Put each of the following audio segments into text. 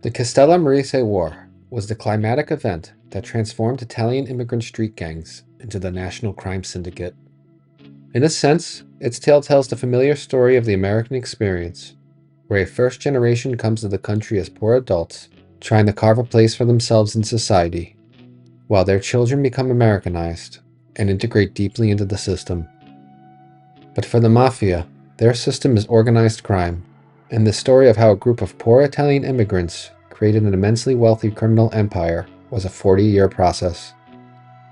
The Castellammarese War was the climatic event that transformed Italian immigrant street gangs into the national crime syndicate. In a sense, its tale tells the familiar story of the American experience, where a first generation comes to the country as poor adults, trying to carve a place for themselves in society, while their children become Americanized and integrate deeply into the system. But for the Mafia, their system is organized crime, and the story of how a group of poor Italian immigrants created an immensely wealthy criminal empire was a 40-year process.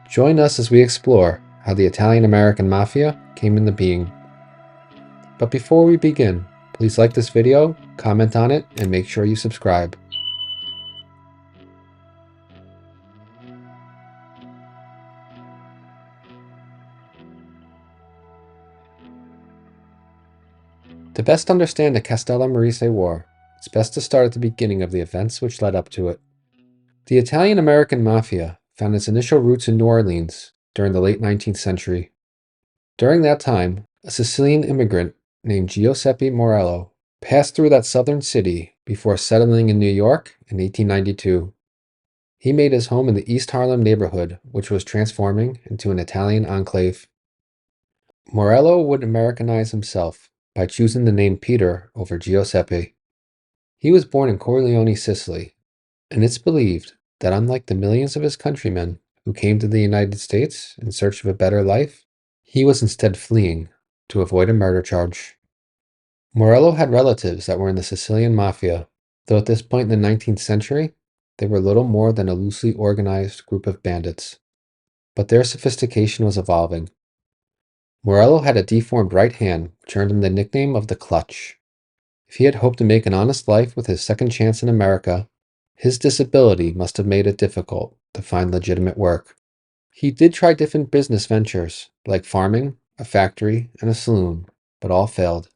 Join us as we explore how the Italian-American Mafia came into being. But before we begin, please like this video, comment on it, and make sure you subscribe. To best understand the Castellammarese War, it's best to start at the beginning of the events which led up to it. The Italian-American Mafia found its initial roots in New Orleans during the late 19th century. During that time, a Sicilian immigrant named Giuseppe Morello passed through that southern city before settling in New York in 1892. He made his home in the East Harlem neighborhood, which was transforming into an Italian enclave. Morello would Americanize himself by choosing the name Peter over Giuseppe. He was born in Corleone, Sicily, and it's believed that unlike the millions of his countrymen who came to the United States in search of a better life, he was instead fleeing to avoid a murder charge. Morello had relatives that were in the Sicilian Mafia, though at this point in the 19th century, they were little more than a loosely organized group of bandits. But their sophistication was evolving. Morello had a deformed right hand, which earned him the nickname of the Clutch. If he had hoped to make an honest life with his second chance in America, his disability must have made it difficult to find legitimate work. He did try different business ventures, like farming, a factory, and a saloon, but all failed.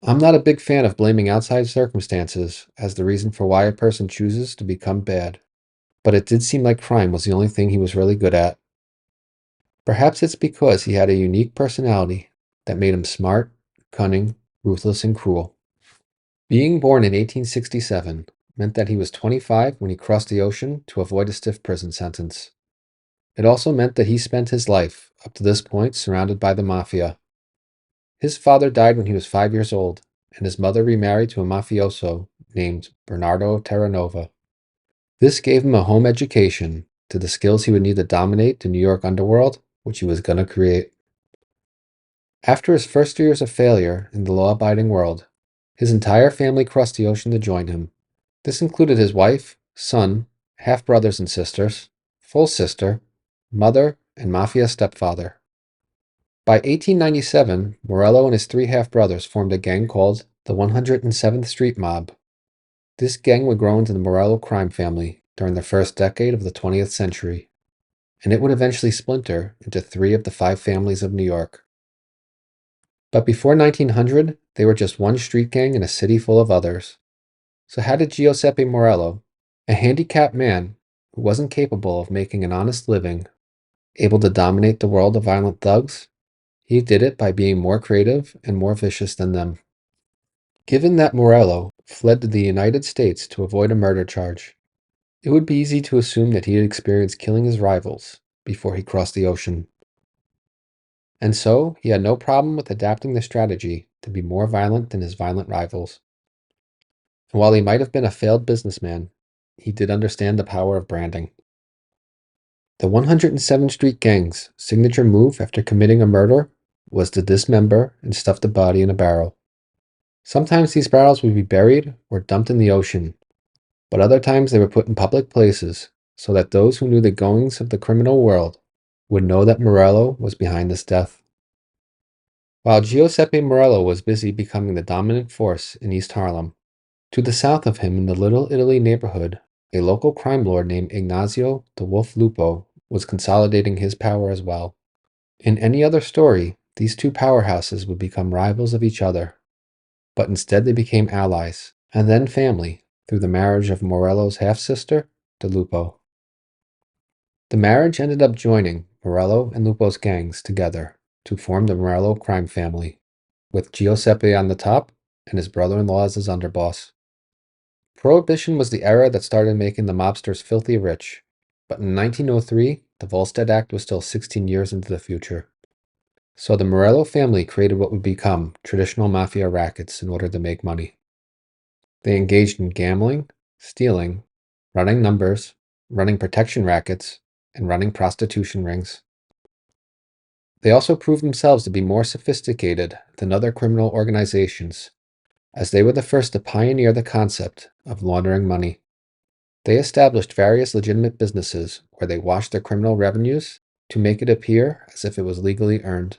I'm not a big fan of blaming outside circumstances as the reason for why a person chooses to become bad, but it did seem like crime was the only thing he was really good at. Perhaps it's because he had a unique personality that made him smart, cunning, ruthless, and cruel. Being born in 1867 meant that he was 25 when he crossed the ocean to avoid a stiff prison sentence. It also meant that he spent his life, up to this point, surrounded by the Mafia. His father died when he was 5 years old, and his mother remarried to a mafioso named Bernardo Terranova. This gave him a home education to the skills he would need to dominate the New York underworld, which he was going to create. After his first years of failure in the law-abiding world, his entire family crossed the ocean to join him. This included his wife, son, half-brothers and sisters, full sister, mother, and Mafia stepfather. By 1897, Morello and his three half-brothers formed a gang called the 107th Street Mob. This gang would grow into the Morello crime family during the first decade of the 20th century, and it would eventually splinter into 3 of the 5 families of New York. But before 1900, they were just one street gang in a city full of others. So how did Giuseppe Morello, a handicapped man who wasn't capable of making an honest living, able to dominate the world of violent thugs? He did it by being more creative and more vicious than them. Given that Morello fled to the United States to avoid a murder charge, it would be easy to assume that he had experienced killing his rivals before he crossed the ocean. And so, he had no problem with adapting the strategy to be more violent than his violent rivals. And while he might have been a failed businessman, he did understand the power of branding. The 107th Street Gang's signature move after committing a murder was to dismember and stuff the body in a barrel. Sometimes these barrels would be buried or dumped in the ocean, but other times they were put in public places so that those who knew the goings of the criminal world would know that Morello was behind this death. While Giuseppe Morello was busy becoming the dominant force in East Harlem, to the south of him in the Little Italy neighborhood, a local crime lord named Ignazio the Wolf Lupo was consolidating his power as well. In any other story, these two powerhouses would become rivals of each other, but instead they became allies, and then family, through the marriage of Morello's half-sister to Lupo. The marriage ended up joining Morello and Lupo's gangs together to form the Morello crime family, with Giuseppe on the top and his brother-in-law as his underboss. Prohibition was the era that started making the mobsters filthy rich, but in 1903, the Volstead Act was still 16 years into the future. So the Morello family created what would become traditional mafia rackets in order to make money. They engaged in gambling, stealing, running numbers, running protection rackets, and running prostitution rings. They also proved themselves to be more sophisticated than other criminal organizations, as they were the first to pioneer the concept of laundering money. They established various legitimate businesses where they washed their criminal revenues to make it appear as if it was legally earned.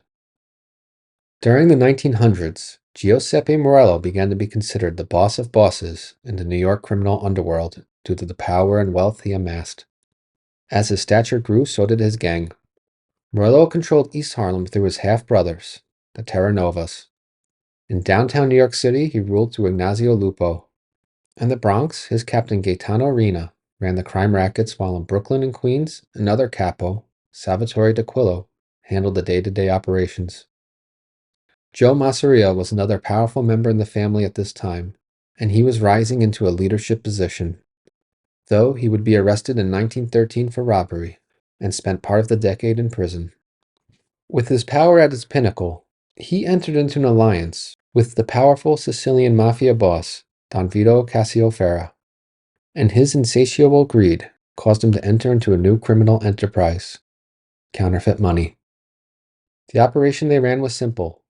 During the 1900s, Giuseppe Morello began to be considered the boss of bosses in the New York criminal underworld due to the power and wealth he amassed. As his stature grew, so did his gang. Morello controlled East Harlem through his half-brothers, the Terranovas. In downtown New York City, he ruled through Ignazio Lupo. In the Bronx, his captain Gaetano Rena ran the crime rackets, while in Brooklyn and Queens, another capo, Salvatore d'Aquilo, handled the day-to-day operations. Joe Masseria was another powerful member in the family at this time, and he was rising into a leadership position, though he would be arrested in 1913 for robbery and spent part of the decade in prison. With his power at its pinnacle, he entered into an alliance with the powerful Sicilian mafia boss, Don Vito Cassioferra, and his insatiable greed caused him to enter into a new criminal enterprise: counterfeit money. The operation they ran was simple.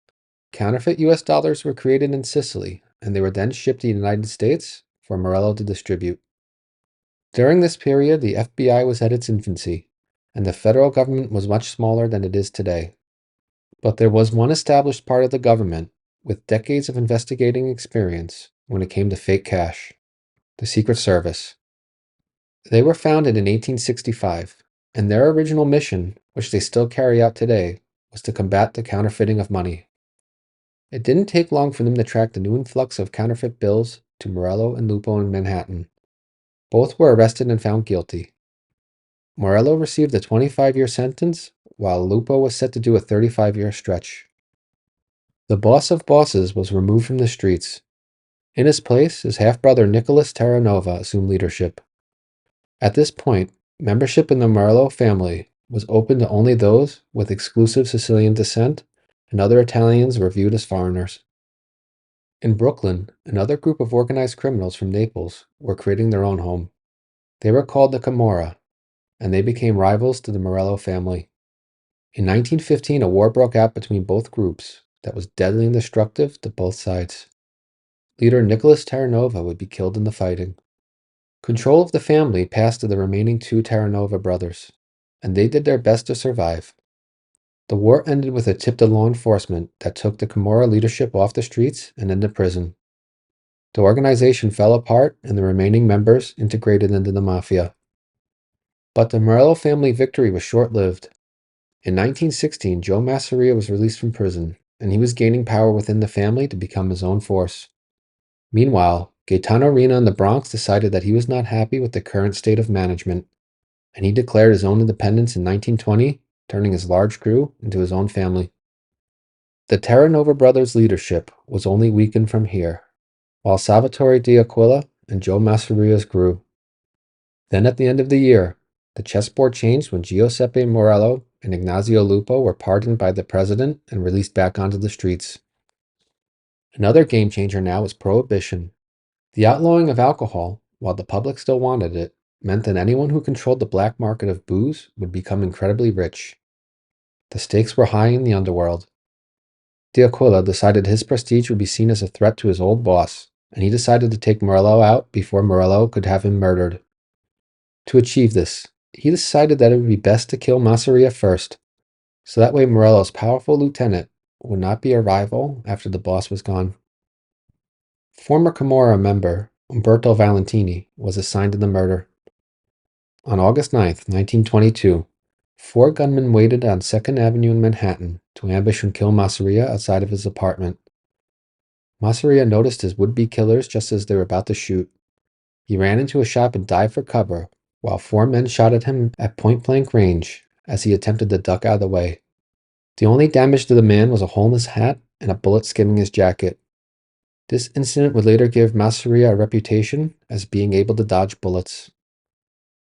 Counterfeit US dollars were created in Sicily, and they were then shipped to the United States for Morello to distribute. During this period, the FBI was at its infancy, and the federal government was much smaller than it is today. But there was one established part of the government with decades of investigating experience when it came to fake cash: the Secret Service. They were founded in 1865, and their original mission, which they still carry out today, was to combat the counterfeiting of money. It didn't take long for them to track the new influx of counterfeit bills to Morello and Lupo in Manhattan. Both were arrested and found guilty. Morello received a 25-year sentence, while Lupo was set to do a 35-year stretch. The boss of bosses was removed from the streets. In his place, his half-brother Nicholas Terranova assumed leadership. At this point, membership in the Morello family was open to only those with exclusive Sicilian descent, and other Italians were viewed as foreigners. In Brooklyn, another group of organized criminals from Naples were creating their own home. They were called the Camorra, and they became rivals to the Morello family. In 1915, a war broke out between both groups that was deadly and destructive to both sides. Leader Nicholas Terranova would be killed in the fighting. Control of the family passed to the remaining two Terranova brothers, and they did their best to survive. The war ended with a tip to law enforcement that took the Camorra leadership off the streets and into prison. The organization fell apart, and the remaining members integrated into the Mafia. But the Morello family victory was short-lived. In 1916, Joe Masseria was released from prison, and he was gaining power within the family to become his own force. Meanwhile, Gaetano Rena in the Bronx decided that he was not happy with the current state of management, and he declared his own independence in 1920, turning his large crew into his own family. The Terranova brothers' leadership was only weakened from here, while Salvatore d'Aquila and Joe Masseria's grew. Then at the end of the year, the chessboard changed when Giuseppe Morello and Ignazio Lupo were pardoned by the president and released back onto the streets. Another game changer now was prohibition. The outlawing of alcohol, while the public still wanted it, meant that anyone who controlled the black market of booze would become incredibly rich. The stakes were high in the underworld. D'Aquila decided his prestige would be seen as a threat to his old boss, and he decided to take Morello out before Morello could have him murdered. To achieve this, he decided that it would be best to kill Masseria first, so that way Morello's powerful lieutenant would not be a rival after the boss was gone. Former Camorra member Umberto Valentini was assigned to the murder. On August 9, 1922, 4 gunmen waited on 2nd Avenue in Manhattan to ambush and kill Masseria outside of his apartment. Masseria noticed his would-be killers just as they were about to shoot. He ran into a shop and dived for cover, while 4 men shot at him at point-blank range as he attempted to duck out of the way. The only damage to the man was a hole in his hat and a bullet skimming his jacket. This incident would later give Masseria a reputation as being able to dodge bullets.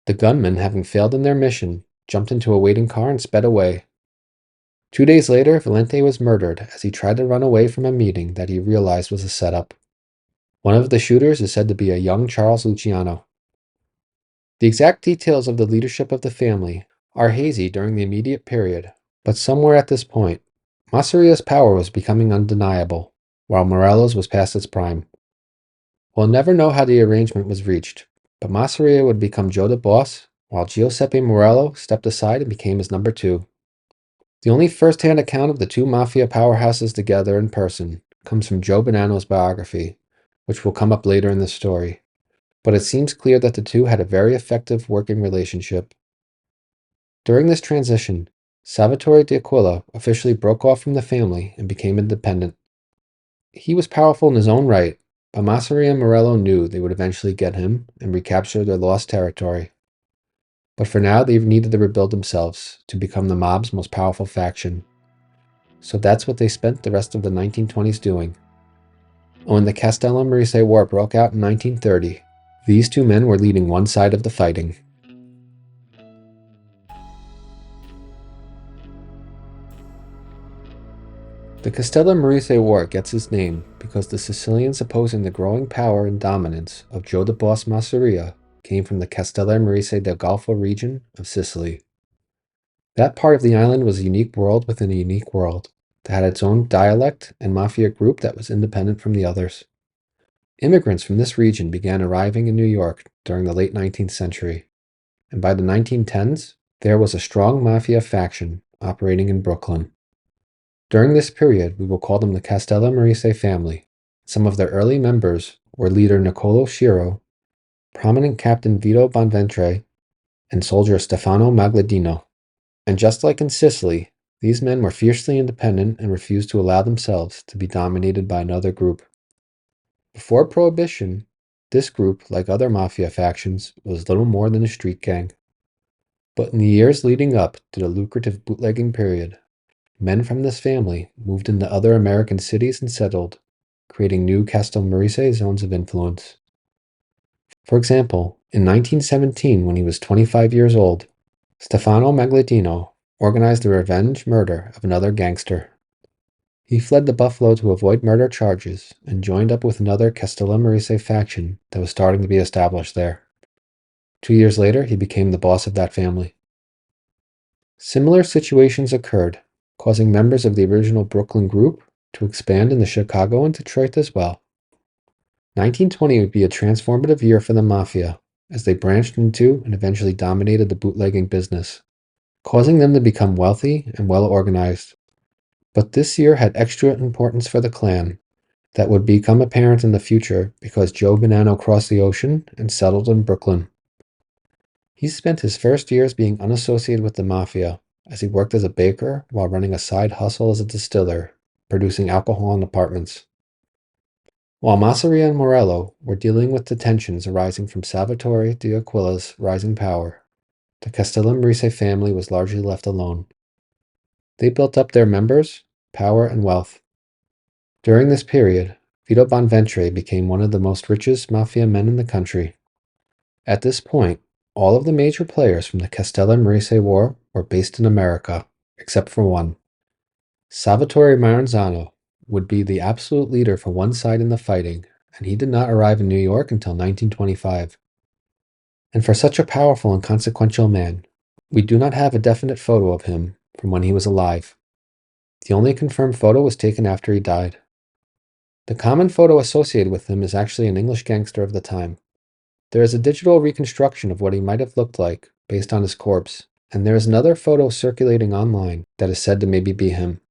The gunmen, having failed in their mission, jumped into a waiting car and sped away. 2 days later, Valente was murdered as he tried to run away from a meeting that he realized was a setup. One of the shooters is said to be a young Charles Luciano. The exact details of the leadership of the family are hazy during the immediate period, but somewhere at this point, Masseria's power was becoming undeniable, while Morello's was past its prime. We'll never know how the arrangement was reached, but Masseria would become Joe the boss, while Giuseppe Morello stepped aside and became his number two. The only first-hand account of the two mafia powerhouses together in person comes from Joe Bonanno's biography, which will come up later in this story, but it seems clear that the two had a very effective working relationship. During this transition, Salvatore d'Aquila officially broke off from the family and became independent. He was powerful in his own right, but Masseria and Morello knew they would eventually get him and recapture their lost territory. But for now, they needed to rebuild themselves to become the mob's most powerful faction. So that's what they spent the rest of the 1920s doing. And when the Castellammarese War broke out in 1930, these two men were leading one side of the fighting. The Castellammarese War gets its name because the Sicilians opposing the growing power and dominance of Joe the Boss Masseria came from the Castellammarese del Golfo region of Sicily. That part of the island was a unique world within a unique world that had its own dialect and mafia group that was independent from the others. Immigrants from this region began arriving in New York during the late 19th century, and by the 1910s, there was a strong mafia faction operating in Brooklyn. During this period, we will call them the Castellammarese family. Some of their early members were leader Niccolo Schiro, prominent Captain Vito Bonventre, and soldier Stefano Magladino. And just like in Sicily, these men were fiercely independent and refused to allow themselves to be dominated by another group. Before Prohibition, this group, like other mafia factions, was little more than a street gang. But in the years leading up to the lucrative bootlegging period, men from this family moved into other American cities and settled, creating new Castellammarese zones of influence. For example, in 1917, when he was 25 years old, Stefano Magladino organized the revenge murder of another gangster. He fled to Buffalo to avoid murder charges and joined up with another Castellammarese faction that was starting to be established there. 2 years later, he became the boss of that family. Similar situations occurred, causing members of the original Brooklyn group to expand into Chicago and Detroit as well. 1920 would be a transformative year for the Mafia, as they branched into and eventually dominated the bootlegging business, causing them to become wealthy and well-organized. But this year had extra importance for the clan that would become apparent in the future because Joe Bonanno crossed the ocean and settled in Brooklyn. He spent his first years being unassociated with the Mafia, as he worked as a baker while running a side hustle as a distiller, producing alcohol in apartments. While Masseria and Morello were dealing with the tensions arising from Salvatore d'Aquila's rising power, the Castellammarese family was largely left alone. They built up their members, power, and wealth. During this period, Vito Bonventre became one of the most richest mafia men in the country. At this point, all of the major players from the Castellammarese War were based in America, except for one. Salvatore Maranzano would be the absolute leader for one side in the fighting, and he did not arrive in New York until 1925. And for such a powerful and consequential man, we do not have a definite photo of him from when he was alive. The only confirmed photo was taken after he died. The common photo associated with him is actually an English gangster of the time. There is a digital reconstruction of what he might have looked like based on his corpse, and there is another photo circulating online that is said to maybe be him.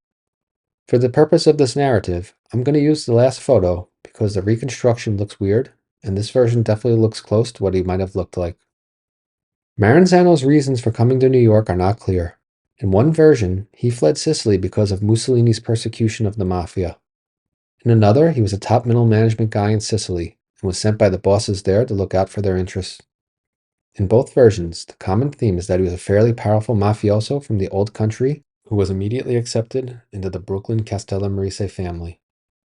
For the purpose of this narrative, I'm going to use the last photo because the reconstruction looks weird, and this version definitely looks close to what he might have looked like. Maranzano's reasons for coming to New York are not clear. In one version, he fled Sicily because of Mussolini's persecution of the Mafia. In another, he was a top middle management guy in Sicily and was sent by the bosses there to look out for their interests. In both versions, the common theme is that he was a fairly powerful mafioso from the old country who was immediately accepted into the Brooklyn Castellammarese family.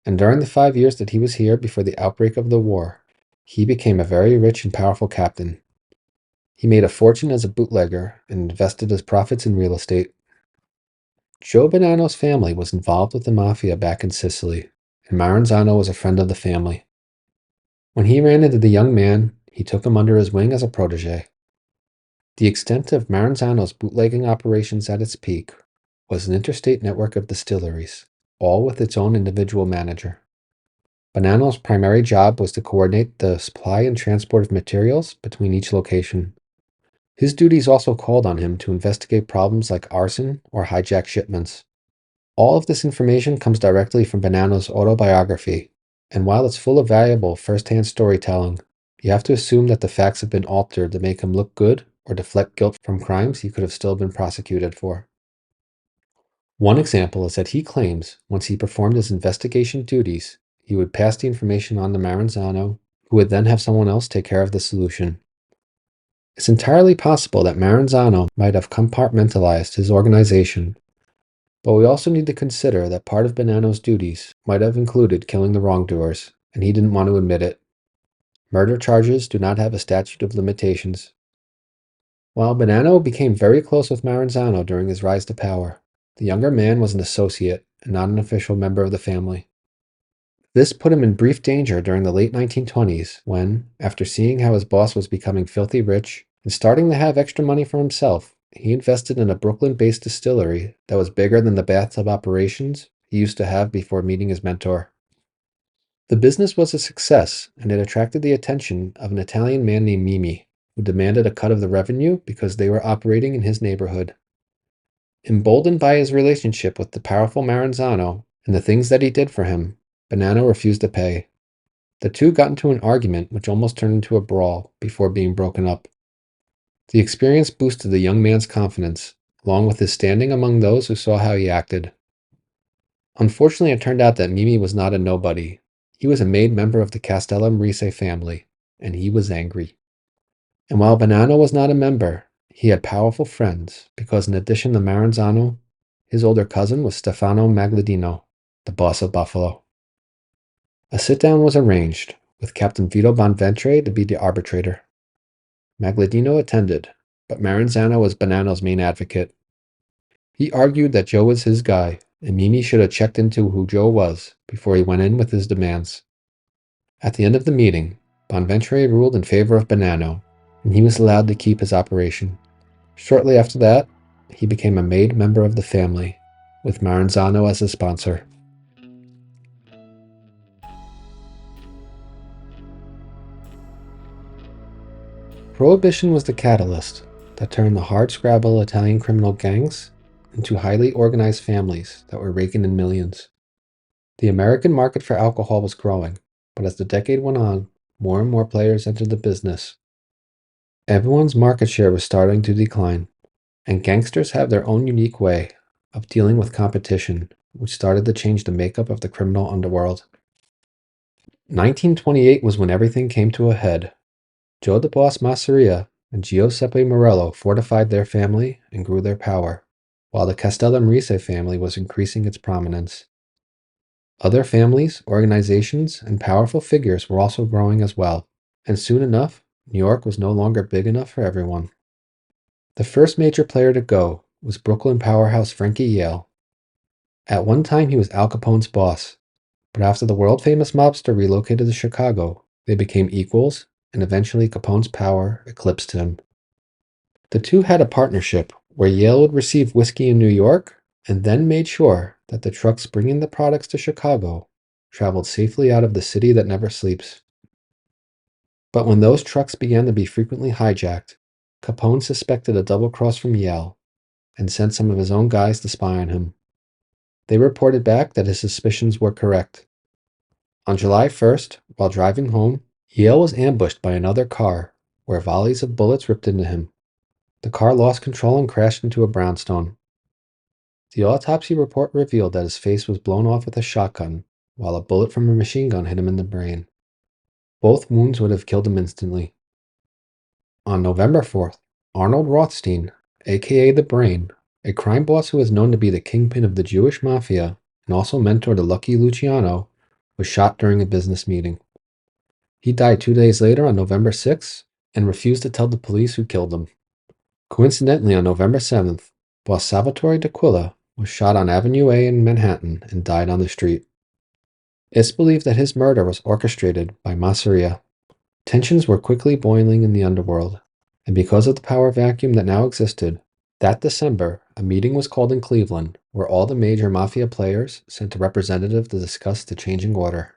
and during the 5 years that he was here before the outbreak of the war, he became a very rich and powerful captain. He made a fortune as a bootlegger and invested his profits in real estate. Joe Bonanno's family was involved with the Mafia back in Sicily, and Maranzano was a friend of the family. When he ran into the young man, he took him under his wing as a protege. The extent of Maranzano's bootlegging operations at its peak was an interstate network of distilleries, all with its own individual manager. Bonanno's primary job was to coordinate the supply and transport of materials between each location. His duties also called on him to investigate problems like arson or hijacked shipments. All of this information comes directly from Bonanno's autobiography, and while it's full of valuable first-hand storytelling, you have to assume that the facts have been altered to make him look good or deflect guilt from crimes he could have still been prosecuted for. One example is that he claims once he performed his investigation duties, he would pass the information on to Maranzano, who would then have someone else take care of the solution. It's entirely possible that Maranzano might have compartmentalized his organization, but we also need to consider that part of Bonanno's duties might have included killing the wrongdoers, and he didn't want to admit it. Murder charges do not have a statute of limitations. While Bonanno became very close with Maranzano during his rise to power, the younger man was an associate and not an official member of the family. This put him in brief danger during the late 1920s when, after seeing how his boss was becoming filthy rich and starting to have extra money for himself, he invested in a Brooklyn-based distillery that was bigger than the bathtub operations he used to have before meeting his mentor. The business was a success, and it attracted the attention of an Italian man named Mimi, who demanded a cut of the revenue because they were operating in his neighborhood. Emboldened by his relationship with the powerful Maranzano and the things that he did for him, Bonanno refused to pay. The two got into an argument which almost turned into a brawl before being broken up. The experience boosted the young man's confidence, along with his standing among those who saw how he acted. Unfortunately, it turned out that Mimi was not a nobody. He was a made member of the Castellammarese family, and he was angry. And while Bonanno was not a member, he had powerful friends because in addition to Maranzano, his older cousin was Stefano Magladino, the boss of Buffalo. A sit-down was arranged, with Captain Vito Bonventre to be the arbitrator. Magladino attended, but Maranzano was Bonanno's main advocate. He argued that Joe was his guy, and Mimi should have checked into who Joe was before he went in with his demands. At the end of the meeting, Bonventre ruled in favor of Bonanno, and he was allowed to keep his operation. Shortly after that, he became a made member of the family, with Maranzano as his sponsor. Prohibition was the catalyst that turned the hardscrabble Italian criminal gangs into highly organized families that were raking in millions. The American market for alcohol was growing, but as the decade went on, more and more players entered the business. Everyone's market share was starting to decline, and gangsters have their own unique way of dealing with competition, which started to change the makeup of the criminal underworld. 1928 was when everything came to a head. Joe the Boss Masseria and Giuseppe Morello fortified their family and grew their power, while the Castellammarese family was increasing its prominence. Other families, organizations, and powerful figures were also growing as well, and soon enough, New York was no longer big enough for everyone. The first major player to go was Brooklyn powerhouse Frankie Yale. At one time, he was Al Capone's boss, but after the world-famous mobster relocated to Chicago, they became equals, and eventually Capone's power eclipsed him. The two had a partnership where Yale would receive whiskey in New York and then made sure that the trucks bringing the products to Chicago traveled safely out of the city that never sleeps. But when those trucks began to be frequently hijacked, Capone suspected a double cross from Yale and sent some of his own guys to spy on him. They reported back that his suspicions were correct. On July 1st, while driving home, Yale was ambushed by another car where volleys of bullets ripped into him. The car lost control and crashed into a brownstone. The autopsy report revealed that his face was blown off with a shotgun, while a bullet from a machine gun hit him in the brain. Both wounds would have killed him instantly. On November 4th, Arnold Rothstein, aka The Brain, a crime boss who is known to be the kingpin of the Jewish Mafia and also mentor to Lucky Luciano, was shot during a business meeting. He died 2 days later on November 6th and refused to tell the police who killed him. Coincidentally, on November 7th, boss Salvatore d'Aquila was shot on Avenue A in Manhattan and died on the street. It's believed that his murder was orchestrated by Masseria. Tensions were quickly boiling in the underworld, and because of the power vacuum that now existed, that December, a meeting was called in Cleveland where all the major Mafia players sent a representative to discuss the changing order.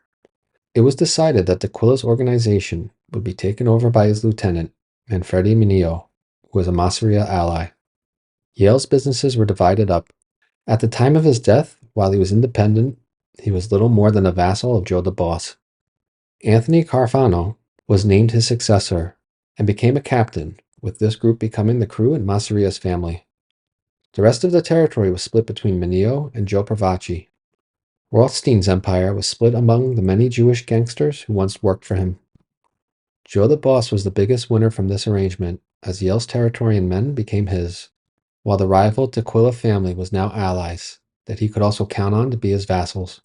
It was decided that d'Aquila's organization would be taken over by his lieutenant, Manfredi Mineo, who was a Masseria ally. Yale's businesses were divided up. At the time of his death, while he was independent, he was little more than a vassal of Joe the Boss. Anthony Carfano was named his successor and became a captain, with this group becoming the crew in Masseria's family. The rest of the territory was split between Mineo and Joe Pravacci. Rothstein's empire was split among the many Jewish gangsters who once worked for him. Joe the Boss was the biggest winner from this arrangement, as Yale's territory and men became his, while the rival d'Aquila family was now allies that he could also count on to be his vassals.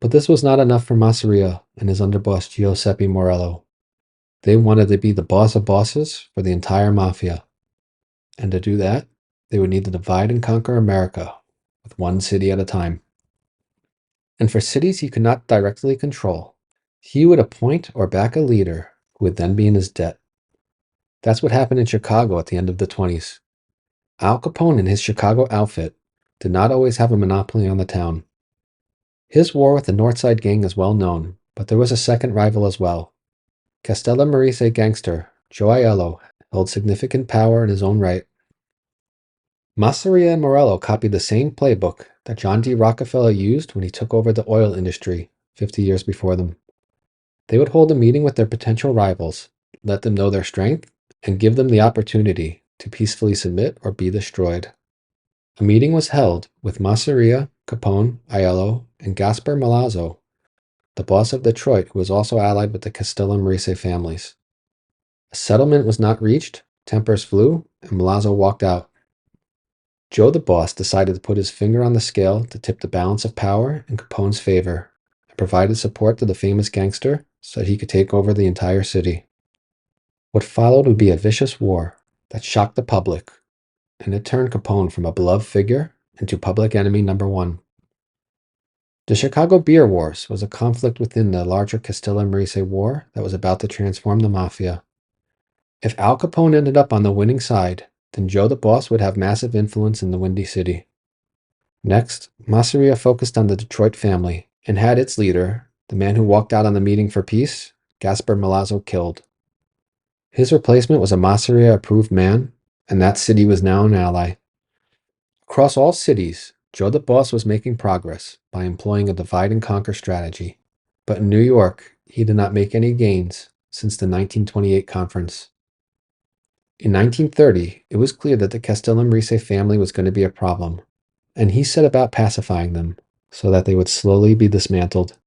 But this was not enough for Masseria and his underboss Giuseppe Morello. They wanted to be the boss of bosses for the entire Mafia. And to do that, they would need to divide and conquer America, with one city at a time. And for cities he could not directly control, he would appoint or back a leader who would then be in his debt. That's what happened in Chicago at the end of the 20s. Al Capone and his Chicago outfit did not always have a monopoly on the town. His war with the Northside Gang is well known, but there was a second rival as well. Castellammarese gangster Joe Aiello held significant power in his own right. Masseria and Morello copied the same playbook that John D. Rockefeller used when he took over the oil industry 50 years before them. They would hold a meeting with their potential rivals, let them know their strength, and give them the opportunity to peacefully submit or be destroyed. A meeting was held with Masseria, Capone, Aiello, and Gaspar Milazzo, the boss of Detroit who was also allied with the Castellammarese families. A settlement was not reached, tempers flew, and Milazzo walked out. Joe the Boss decided to put his finger on the scale to tip the balance of power in Capone's favor and provided support to the famous gangster so that he could take over the entire city. What followed would be a vicious war that shocked the public, and it turned Capone from a beloved figure into public enemy number one. The Chicago Beer Wars was a conflict within the larger Castellammarese War that was about to transform the Mafia. If Al Capone ended up on the winning side, then Joe the Boss would have massive influence in the Windy City. Next, Masseria focused on the Detroit family and had its leader, the man who walked out on the meeting for peace, Gaspar Milazzo, killed. His replacement was a Masseria-approved man, and that city was now an ally. Across all cities, Joe the Boss was making progress by employing a divide-and-conquer strategy. But in New York, he did not make any gains since the 1928 conference. In 1930, it was clear that the Castellammarese family was going to be a problem, and he set about pacifying them so that they would slowly be dismantled.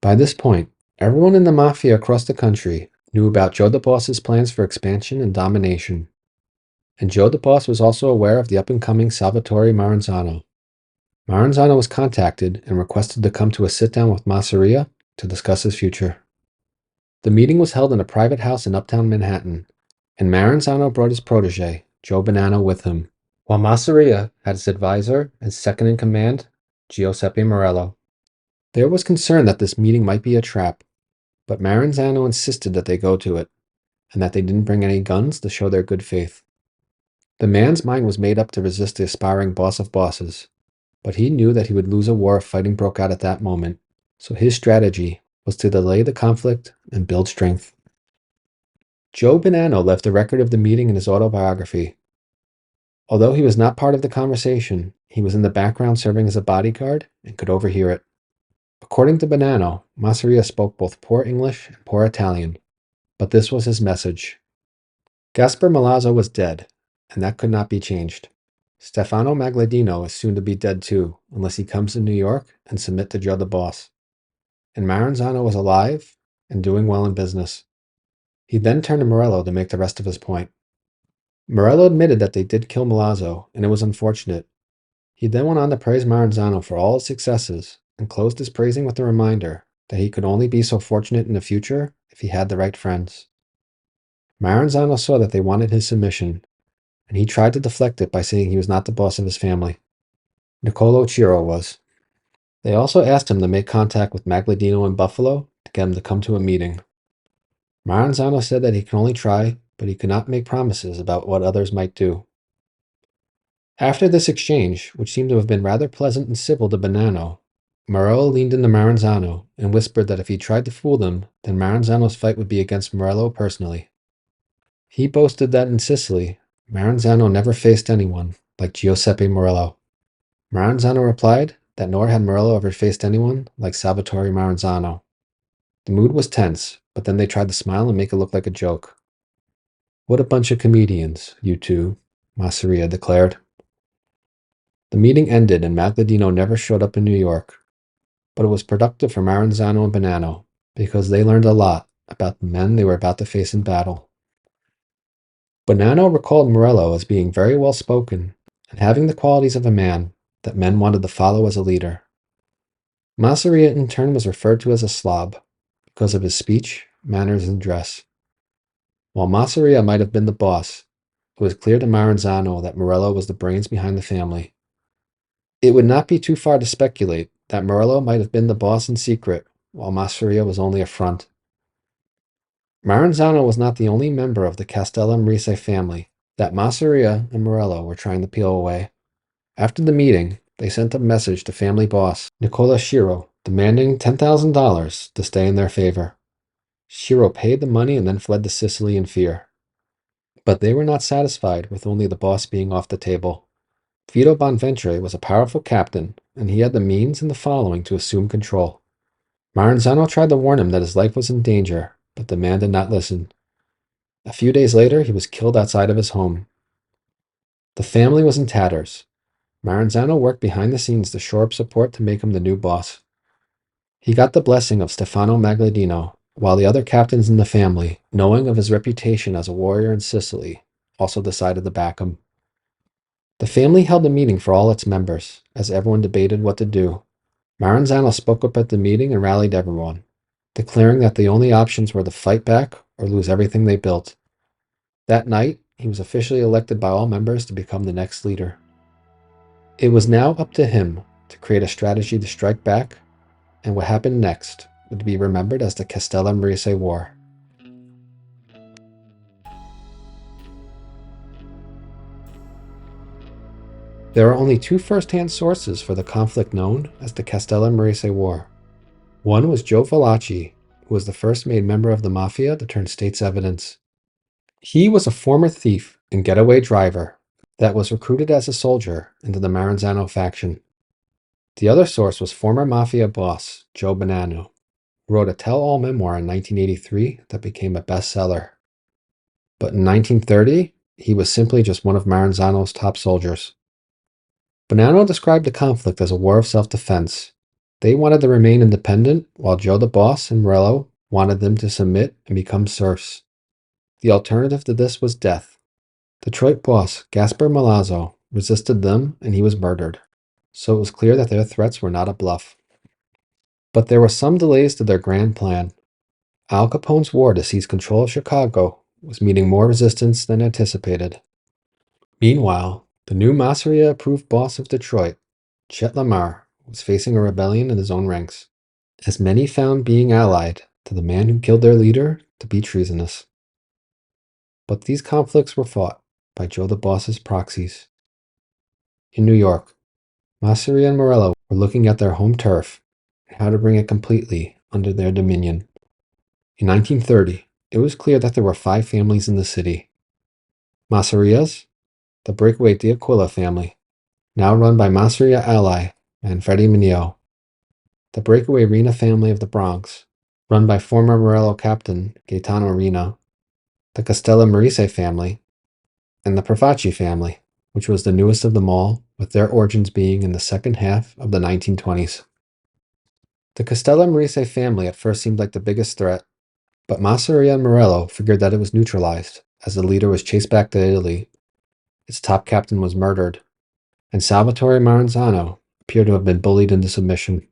By this point, everyone in the Mafia across the country knew about Joe the Boss's plans for expansion and domination. And Joe the Boss was also aware of the up-and-coming Salvatore Maranzano. Maranzano was contacted and requested to come to a sit-down with Masseria to discuss his future. The meeting was held in a private house in uptown Manhattan, and Maranzano brought his protege, Joe Bonanno, with him, while Masseria had his advisor and second-in-command, Giuseppe Morello. There was concern that this meeting might be a trap, but Maranzano insisted that they go to it, and that they didn't bring any guns to show their good faith. The man's mind was made up to resist the aspiring boss of bosses, but he knew that he would lose a war if fighting broke out at that moment, so his strategy was to delay the conflict and build strength. Joe Bonanno left a record of the meeting in his autobiography. Although he was not part of the conversation, he was in the background serving as a bodyguard and could overhear it. According to Bonanno, Masseria spoke both poor English and poor Italian, but this was his message. Gaspar Milazzo was dead, and that could not be changed. Stefano Magladino is soon to be dead too, unless he comes to New York and submit to Joe the Boss. And Maranzano was alive and doing well in business. He then turned to Morello to make the rest of his point. Morello admitted that they did kill Milazzo, and it was unfortunate. He then went on to praise Maranzano for all his successes, and closed his praising with a reminder that he could only be so fortunate in the future if he had the right friends. Maranzano saw that they wanted his submission, and he tried to deflect it by saying he was not the boss of his family. Niccolò Ciro was. They also asked him to make contact with Magladino in Buffalo to get him to come to a meeting. Maranzano said that he could only try, but he could not make promises about what others might do. After this exchange, which seemed to have been rather pleasant and civil to Bonanno, Morello leaned into Maranzano and whispered that if he tried to fool them, then Maranzano's fight would be against Morello personally. He boasted that in Sicily, Maranzano never faced anyone like Giuseppe Morello. Maranzano replied that nor had Morello ever faced anyone like Salvatore Maranzano. The mood was tense, but then they tried to smile and make it look like a joke. "What a bunch of comedians, you two," Masseria declared. The meeting ended and Magladino never showed up in New York, but it was productive for Maranzano and Bonanno because they learned a lot about the men they were about to face in battle. Bonanno recalled Morello as being very well spoken and having the qualities of a man that men wanted to follow as a leader. Masseria in turn was referred to as a slob because of his speech, manners, and dress. While Masseria might have been the boss, it was clear to Maranzano that Morello was the brains behind the family. It would not be too far to speculate that Morello might have been the boss in secret, while Masseria was only a front. Maranzano was not the only member of the Castellammarese family that Masseria and Morello were trying to peel away. After the meeting, they sent a message to family boss Niccolò Ciro demanding $10,000 to stay in their favor. Ciro paid the money and then fled to Sicily in fear. But they were not satisfied with only the boss being off the table. Vito Bonventre was a powerful captain, and he had the means and the following to assume control. Maranzano tried to warn him that his life was in danger, but the man did not listen. A few days later, he was killed outside of his home. The family was in tatters. Maranzano worked behind the scenes to shore up support to make him the new boss. He got the blessing of Stefano Magladino, while the other captains in the family, knowing of his reputation as a warrior in Sicily, also decided to back him. The family held a meeting for all its members, as everyone debated what to do. Maranzano spoke up at the meeting and rallied everyone, declaring that the only options were to fight back or lose everything they built. That night, he was officially elected by all members to become the next leader. It was now up to him to create a strategy to strike back, and what happened next would be remembered as the Castellammarese War. There are only two first-hand sources for the conflict known as the Castellammarese War. One was Joe Valachi, who was the first made member of the Mafia to turn state's evidence. He was a former thief and getaway driver that was recruited as a soldier into the Maranzano faction. The other source was former Mafia boss Joe Bonanno, who wrote a tell-all memoir in 1983 that became a bestseller. But in 1930, he was simply just one of Maranzano's top soldiers. Bonanno described the conflict as a war of self-defense. They wanted to remain independent, while Joe the boss and Morello wanted them to submit and become serfs. The alternative to this was death. Detroit boss Gaspar Milazzo resisted them and he was murdered, so it was clear that their threats were not a bluff. But there were some delays to their grand plan. Al Capone's war to seize control of Chicago was meeting more resistance than anticipated. Meanwhile, the new Masseria-approved boss of Detroit, Chet Lamar, was facing a rebellion in his own ranks, as many found being allied to the man who killed their leader to be treasonous. But these conflicts were fought by Joe the Boss's proxies. In New York, Masseria and Morello were looking at their home turf and how to bring it completely under their dominion. In 1930, it was clear that there were 5 families in the city. Masseria's, the breakaway D'Aquila family, now run by Masseria ally Manfredi Mineo. The breakaway Rena family of the Bronx, run by former Morello captain Gaetano Rena. The Castellammarese family, and the Pravacci family, which was the newest of them all, with their origins being in the second half of the 1920s. The Castellammarese family at first seemed like the biggest threat, but Masseria and Morello figured that it was neutralized, as the leader was chased back to Italy, its top captain was murdered, and Salvatore Maranzano appeared to have been bullied into submission.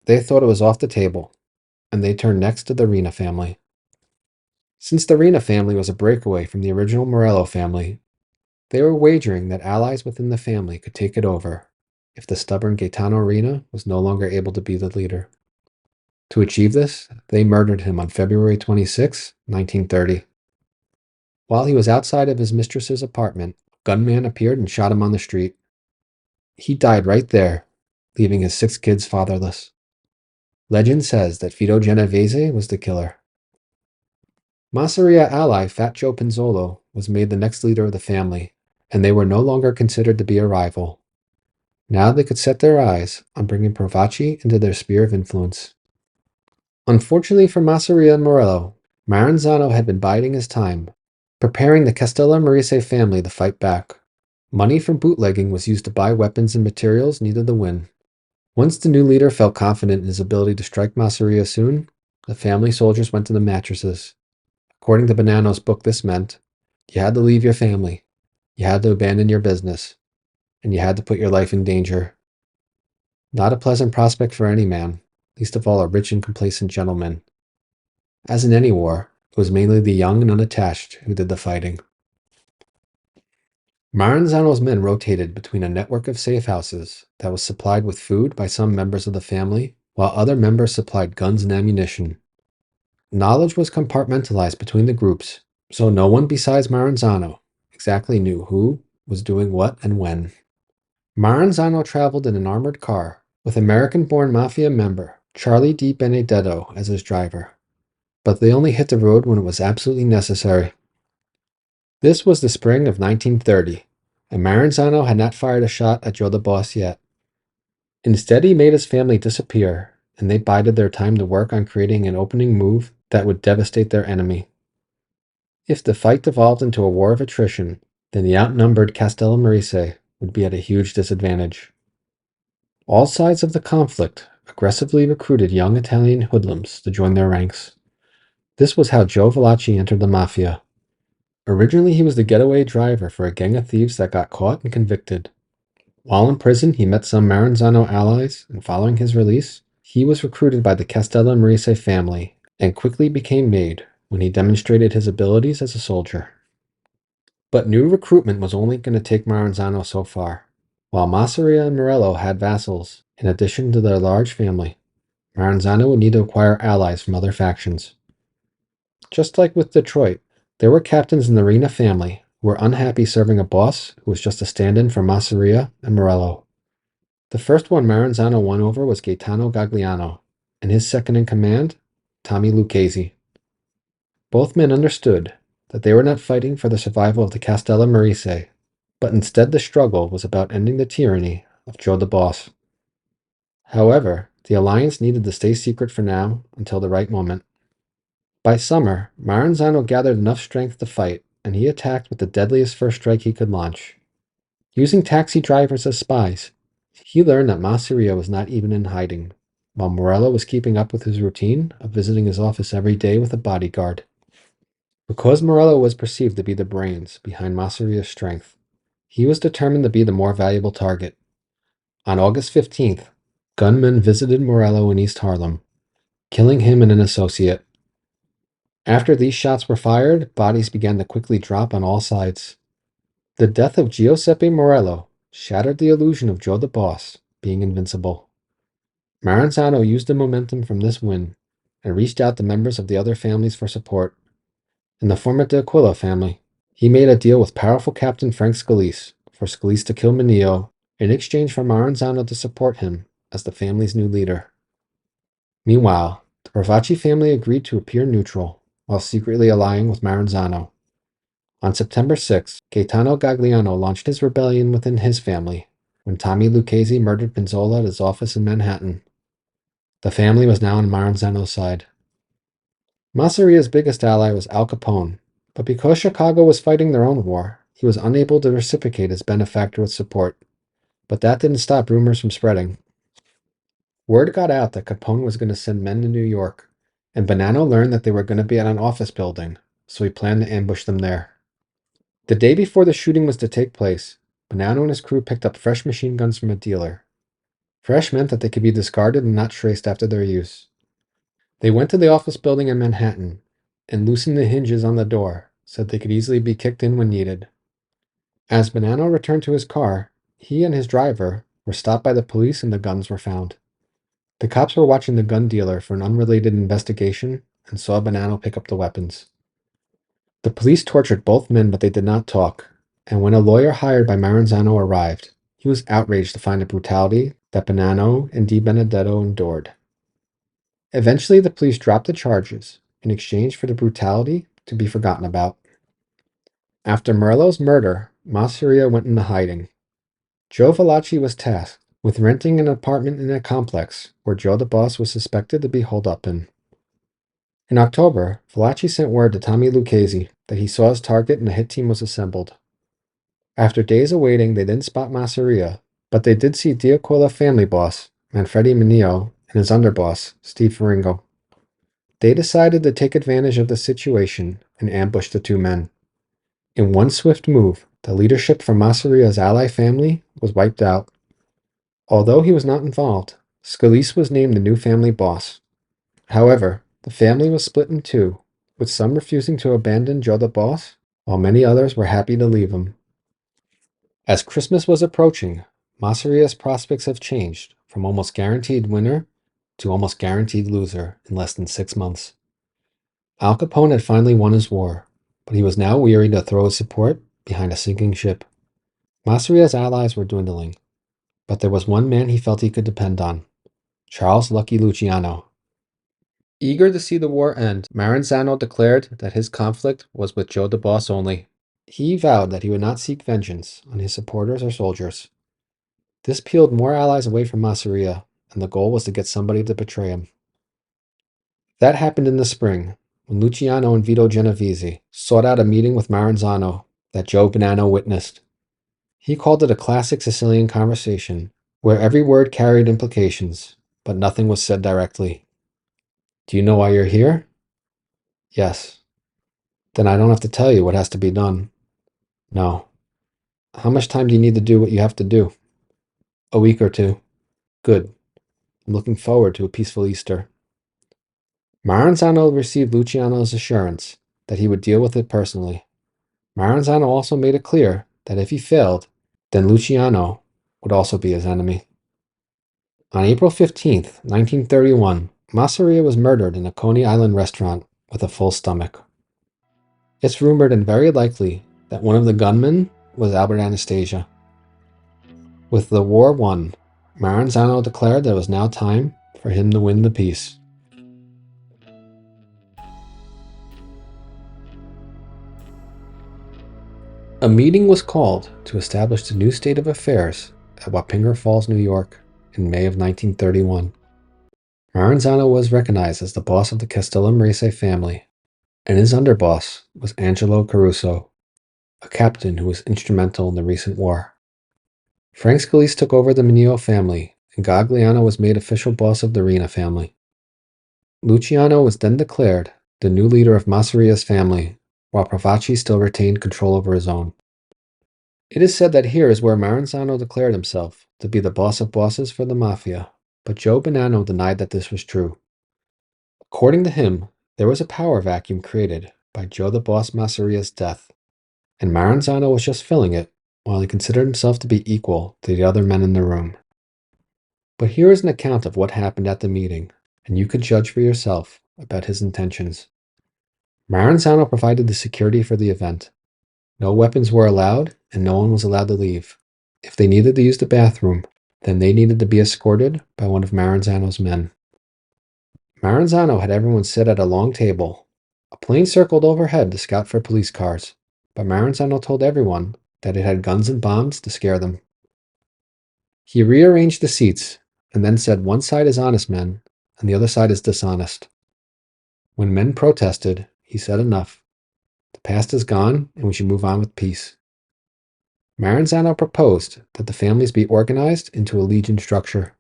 They thought it was off the table, and they turned next to the Rena family. Since the Rena family was a breakaway from the original Morello family, they were wagering that allies within the family could take it over if the stubborn Gaetano Rena was no longer able to be the leader. To achieve this, they murdered him on February 26, 1930. While he was outside of his mistress's apartment, a gunman appeared and shot him on the street. He died right there, leaving his 6 kids fatherless. Legend says that Vito Genovese was the killer. Masseria ally Fat Joe Pinzolo was made the next leader of the family, and they were no longer considered to be a rival. Now they could set their eyes on bringing Provaci into their sphere of influence. Unfortunately for Masseria and Morello, Maranzano had been biding his time, preparing the Castellammarese family to fight back. Money from bootlegging was used to buy weapons and materials needed to win. Once the new leader felt confident in his ability to strike Masseria soon, the family soldiers went to the mattresses. According to Bonanno's book, this meant you had to leave your family, you had to abandon your business, and you had to put your life in danger. Not a pleasant prospect for any man, least of all a rich and complacent gentleman. As in any war, it was mainly the young and unattached who did the fighting. Maranzano's men rotated between a network of safe houses that was supplied with food by some members of the family, while other members supplied guns and ammunition. Knowledge was compartmentalized between the groups, so no one besides Maranzano exactly knew who was doing what and when. Maranzano traveled in an armored car with American-born Mafia member Charlie Di Benedetto as his driver, but they only hit the road when it was absolutely necessary. This was the spring of 1930, and Maranzano had not fired a shot at Joe the Boss yet. Instead, he made his family disappear, and they bided their time to work on creating an opening move that would devastate their enemy. If the fight devolved into a war of attrition, then the outnumbered Castellammarese would be at a huge disadvantage. All sides of the conflict aggressively recruited young Italian hoodlums to join their ranks. This was how Joe Valachi entered the Mafia. Originally, he was the getaway driver for a gang of thieves that got caught and convicted. While in prison, he met some Maranzano allies, and following his release, he was recruited by the Castellammarese family and quickly became made when he demonstrated his abilities as a soldier. But new recruitment was only going to take Maranzano so far. While Masseria and Morello had vassals, in addition to their large family, Maranzano would need to acquire allies from other factions. Just like with Detroit, there were captains in the Rena family who were unhappy serving a boss who was just a stand-in for Masseria and Morello. The first one Maranzano won over was Gaetano Gagliano, and his second in command, Tommy Lucchese. Both men understood that they were not fighting for the survival of the Castellammarese, but instead the struggle was about ending the tyranny of Joe the Boss. However, the alliance needed to stay secret for now until the right moment. By summer, Maranzano gathered enough strength to fight, and he attacked with the deadliest first strike he could launch. Using taxi drivers as spies, he learned that Masseria was not even in hiding, while Morello was keeping up with his routine of visiting his office every day with a bodyguard. Because Morello was perceived to be the brains behind Masseria's strength, he was determined to be the more valuable target. On August 15th, gunmen visited Morello in East Harlem, killing him and an associate. After these shots were fired, bodies began to quickly drop on all sides. The death of Giuseppe Morello shattered the illusion of Joe the Boss being invincible. Maranzano used the momentum from this win and reached out to members of the other families for support. In the former De Aquila family, he made a deal with powerful Captain Frank Scalise for Scalise to kill Mineo in exchange for Maranzano to support him as the family's new leader. Meanwhile, the Provaci family agreed to appear neutral while secretly allying with Maranzano. On September 6, Gaetano Gagliano launched his rebellion within his family when Tommy Lucchese murdered Pinzola at his office in Manhattan. The family was now on Maranzano's side. Masseria's biggest ally was Al Capone, but because Chicago was fighting their own war, he was unable to reciprocate his benefactor with support. But that didn't stop rumors from spreading. Word got out that Capone was going to send men to New York, and Bonanno learned that they were going to be at an office building, so he planned to ambush them there. The day before the shooting was to take place, Bonanno and his crew picked up fresh machine guns from a dealer. Fresh meant that they could be discarded and not traced after their use. They went to the office building in Manhattan and loosened the hinges on the door so they could easily be kicked in when needed. As Bonanno returned to his car, he and his driver were stopped by the police and the guns were found. The cops were watching the gun dealer for an unrelated investigation and saw Bonanno pick up the weapons. The police tortured both men, but they did not talk, and when a lawyer hired by Maranzano arrived, he was outraged to find the brutality that Bonanno and Di Benedetto endured. Eventually, the police dropped the charges in exchange for the brutality to be forgotten about. After Morello's murder, Masseria went into hiding. Joe Valachi was tasked with renting an apartment in a complex where Joe the Boss was suspected to be holed up in. In October, Valachi sent word to Tommy Lucchese that he saw his target and a hit team was assembled. After days of waiting, they didn't spot Masseria, but they did see Diaquila family boss, Manfredi Mineo, and his underboss, Steve Ferringo. They decided to take advantage of the situation and ambush the two men. In one swift move, the leadership from Masseria's ally family was wiped out. Although he was not involved, Scalise was named the new family boss. However, the family was split in two, with some refusing to abandon Joe the Boss, while many others were happy to leave him. As Christmas was approaching, Masseria's prospects have changed from almost guaranteed winner to almost guaranteed loser in less than 6 months. Al Capone had finally won his war, but he was now weary to throw his support behind a sinking ship. Masseria's allies were dwindling, but there was one man he felt he could depend on, Charles Lucky Luciano. Eager to see the war end, Maranzano declared that his conflict was with Joe the Boss only. He vowed that he would not seek vengeance on his supporters or soldiers. This peeled more allies away from Masseria, and the goal was to get somebody to betray him. That happened in the spring, when Luciano and Vito Genovese sought out a meeting with Maranzano that Joe Bonanno witnessed. He called it a classic Sicilian conversation, where every word carried implications, but nothing was said directly. Do you know why you're here? Yes. Then I don't have to tell you what has to be done. No. How much time do you need to do what you have to do? A week or two. Good. I'm looking forward to a peaceful Easter. Maranzano received Luciano's assurance that he would deal with it personally. Maranzano also made it clear that if he failed, then Luciano would also be his enemy. On April 15th, 1931, Masseria was murdered in a Coney Island restaurant with a full stomach. It's rumored and very likely that one of the gunmen was Albert Anastasia. With the war won, Maranzano declared that it was now time for him to win the peace. A meeting was called to establish the new state of affairs at Wappinger Falls, New York, in May of 1931. Maranzano was recognized as the boss of the Castellammarese family, and his underboss was Angelo Caruso, a captain who was instrumental in the recent war. Frank Scalise took over the Mineo family, and Gagliano was made official boss of the Rena family. Luciano was then declared the new leader of Masseria's family, while Pravacci still retained control over his own. It is said that here is where Maranzano declared himself to be the boss of bosses for the Mafia, but Joe Bonanno denied that this was true. According to him, there was a power vacuum created by Joe the Boss Masseria's death, and Maranzano was just filling it while he considered himself to be equal to the other men in the room. But here is an account of what happened at the meeting, and you can judge for yourself about his intentions. Maranzano provided the security for the event. No weapons were allowed, and no one was allowed to leave. If they needed to use the bathroom, then they needed to be escorted by one of Maranzano's men. Maranzano had everyone sit at a long table. A plane circled overhead to scout for police cars, but Maranzano told everyone that it had guns and bombs to scare them. He rearranged the seats and then said one side is honest men and the other side is dishonest. When men protested, he said enough. The past is gone and we should move on with peace. Maranzano proposed that the families be organized into a legion structure,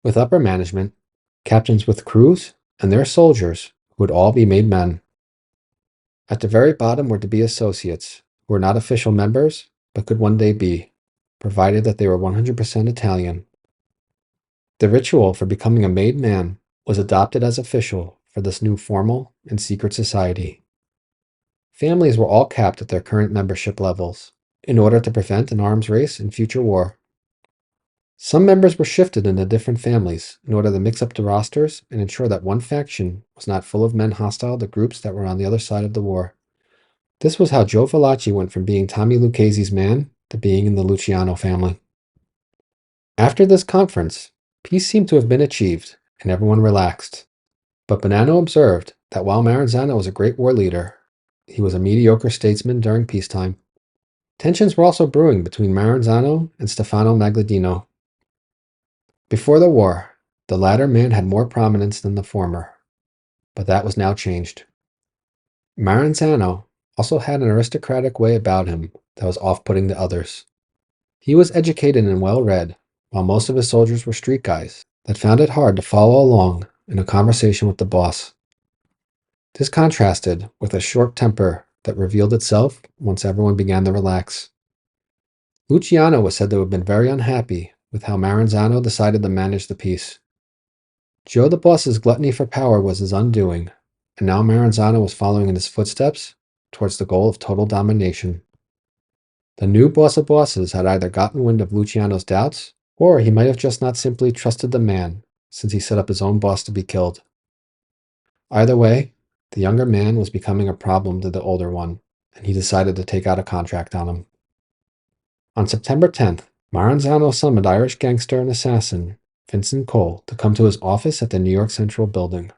with upper management, captains with crews, and their soldiers who would all be made men. At the very bottom were to be associates, who were not official members, but could one day be, provided that they were 100% Italian. The ritual for becoming a made man was adopted as official for this new formal and secret society. Families were all capped at their current membership levels in order to prevent an arms race in future war. Some members were shifted into different families in order to mix up the rosters and ensure that one faction was not full of men hostile to groups that were on the other side of the war. This was how Joe Valachi went from being Tommy Lucchese's man to being in the Luciano family. After this conference, peace seemed to have been achieved, and everyone relaxed. But Bonanno observed that while Maranzano was a great war leader, he was a mediocre statesman during peacetime. Tensions were also brewing between Maranzano and Stefano Magladino. Before the war, the latter man had more prominence than the former, but that was now changed. Maranzano also had an aristocratic way about him that was off-putting to others. He was educated and well-read, while most of his soldiers were street guys that found it hard to follow along in a conversation with the boss. This contrasted with a short temper that revealed itself once everyone began to relax. Luciano was said to have been very unhappy with how Maranzano decided to manage the peace. Joe the boss's gluttony for power was his undoing, and now Maranzano was following in his footsteps towards the goal of total domination. The new boss of bosses had either gotten wind of Luciano's doubts, or he might have just not simply trusted the man, since he set up his own boss to be killed. Either way, the younger man was becoming a problem to the older one, and he decided to take out a contract on him. On September 10th, Maranzano summoned Irish gangster and assassin Vincent Cole to come to his office at the New York Central Building.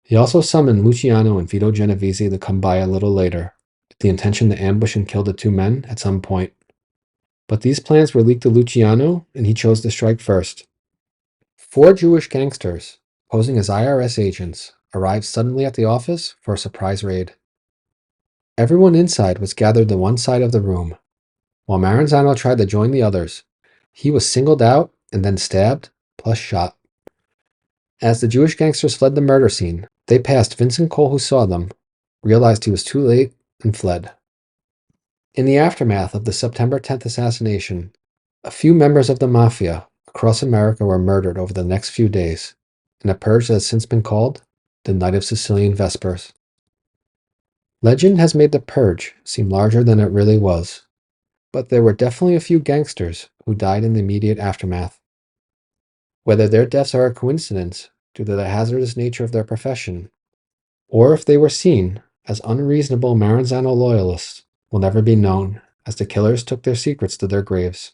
He also summoned Luciano and Vito Genovese to come by a little later, with the intention to ambush and kill the two men at some point. But these plans were leaked to Luciano, and he chose to strike first. 4 Jewish gangsters, posing as IRS agents, arrived suddenly at the office for a surprise raid. Everyone inside was gathered to one side of the room. While Maranzano tried to join the others, he was singled out and then stabbed, plus shot. As the Jewish gangsters fled the murder scene, they passed Vincent Cole, who saw them, realized he was too late, and fled. In the aftermath of the September 10th assassination, a few members of the Mafia across America were murdered over the next few days, in a purge that has since been called the Night of Sicilian Vespers. Legend has made the purge seem larger than it really was, but there were definitely a few gangsters who died in the immediate aftermath. Whether their deaths are a coincidence due to the hazardous nature of their profession, or if they were seen as unreasonable Maranzano loyalists, will never be known, as the killers took their secrets to their graves.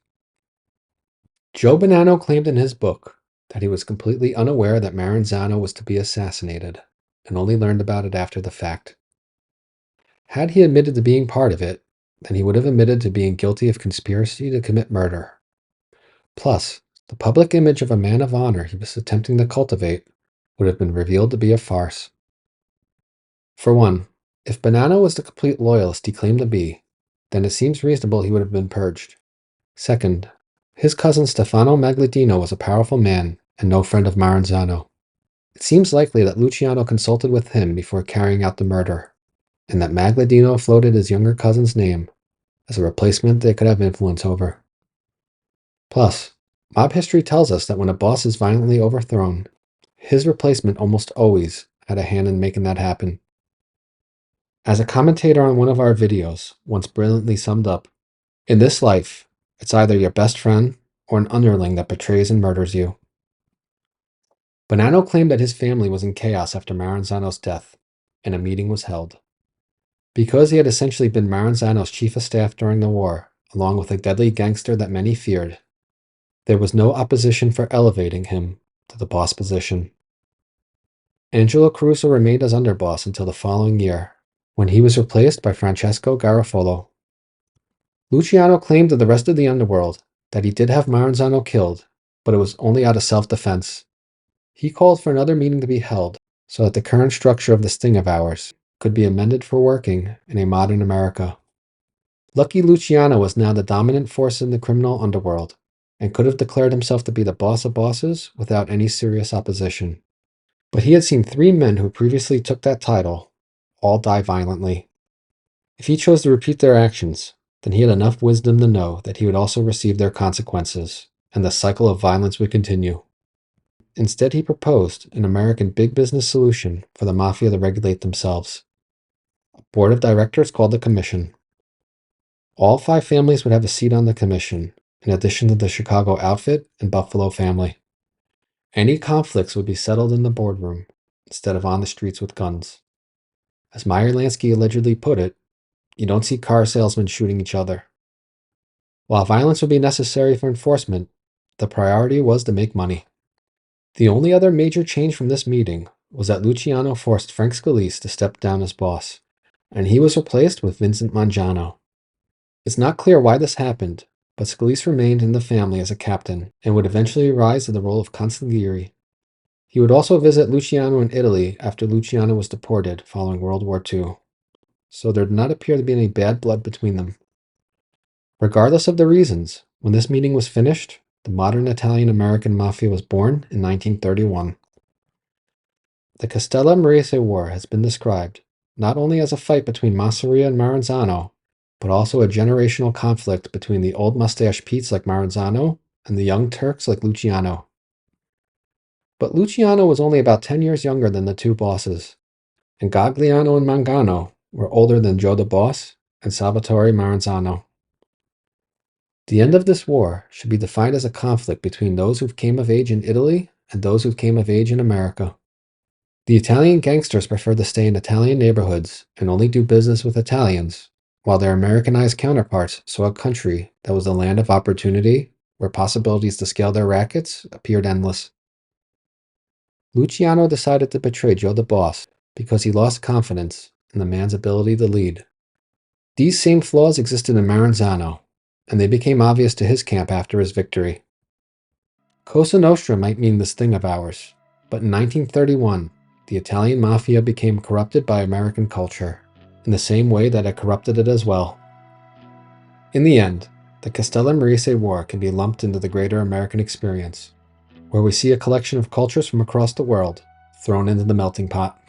Joe Bonanno claimed in his book that he was completely unaware that Maranzano was to be assassinated, and only learned about it after the fact. Had he admitted to being part of it, then he would have admitted to being guilty of conspiracy to commit murder. Plus, the public image of a man of honor he was attempting to cultivate would have been revealed to be a farce. For one, if Bonanno was the complete loyalist he claimed to be, then it seems reasonable he would have been purged. Second, his cousin Stefano Magladino was a powerful man and no friend of Maranzano. It seems likely that Luciano consulted with him before carrying out the murder, and that Magladino floated his younger cousin's name as a replacement they could have influence over. Plus, mob history tells us that when a boss is violently overthrown, his replacement almost always had a hand in making that happen. As a commentator on one of our videos once brilliantly summed up, in this life, it's either your best friend or an underling that betrays and murders you. Bonanno claimed that his family was in chaos after Maranzano's death, and a meeting was held. Because he had essentially been Maranzano's chief of staff during the war, along with a deadly gangster that many feared, there was no opposition for elevating him to the boss position. Angelo Caruso remained as underboss until the following year, when he was replaced by Francesco Garofolo. Luciano claimed to the rest of the underworld that he did have Maranzano killed, but it was only out of self-defense. He called for another meeting to be held so that the current structure of this thing of ours could be amended for working in a modern America. Lucky Luciano was now the dominant force in the criminal underworld, and could have declared himself to be the boss of bosses without any serious opposition. But he had seen 3 men who previously took that title all die violently. If he chose to repeat their actions, then he had enough wisdom to know that he would also receive their consequences, and the cycle of violence would continue. Instead, he proposed an American big business solution for the Mafia to regulate themselves. A board of directors called the Commission. All 5 families would have a seat on the Commission, in addition to the Chicago outfit and Buffalo family. Any conflicts would be settled in the boardroom, instead of on the streets with guns. As Meyer Lansky allegedly put it, you don't see car salesmen shooting each other. While violence would be necessary for enforcement, the priority was to make money. The only other major change from this meeting was that Luciano forced Frank Scalise to step down as boss, and he was replaced with Vincent Mangiano. It's not clear why this happened, but Scalise remained in the family as a captain and would eventually rise to the role of consigliere. He would also visit Luciano in Italy after Luciano was deported following World War II, so there did not appear to be any bad blood between them. Regardless of the reasons, when this meeting was finished, the modern Italian-American Mafia was born in 1931. The Castellammarese War has been described not only as a fight between Masseria and Maranzano, but also a generational conflict between the old mustache Petes like Maranzano and the young Turks like Luciano. But Luciano was only about 10 years younger than the 2 bosses, and Gagliano and Mangano were older than Joe the Boss and Salvatore Maranzano. The end of this war should be defined as a conflict between those who came of age in Italy and those who came of age in America. The Italian gangsters preferred to stay in Italian neighborhoods and only do business with Italians, while their Americanized counterparts saw a country that was a land of opportunity where possibilities to scale their rackets appeared endless. Luciano decided to betray Joe the Boss because he lost confidence in the man's ability to lead. These same flaws existed in Maranzano, and they became obvious to his camp after his victory. Cosa Nostra might mean this thing of ours, but in 1931, the Italian Mafia became corrupted by American culture, in the same way that it corrupted it as well. In the end, the Castellammarese War can be lumped into the greater American experience, where we see a collection of cultures from across the world thrown into the melting pot.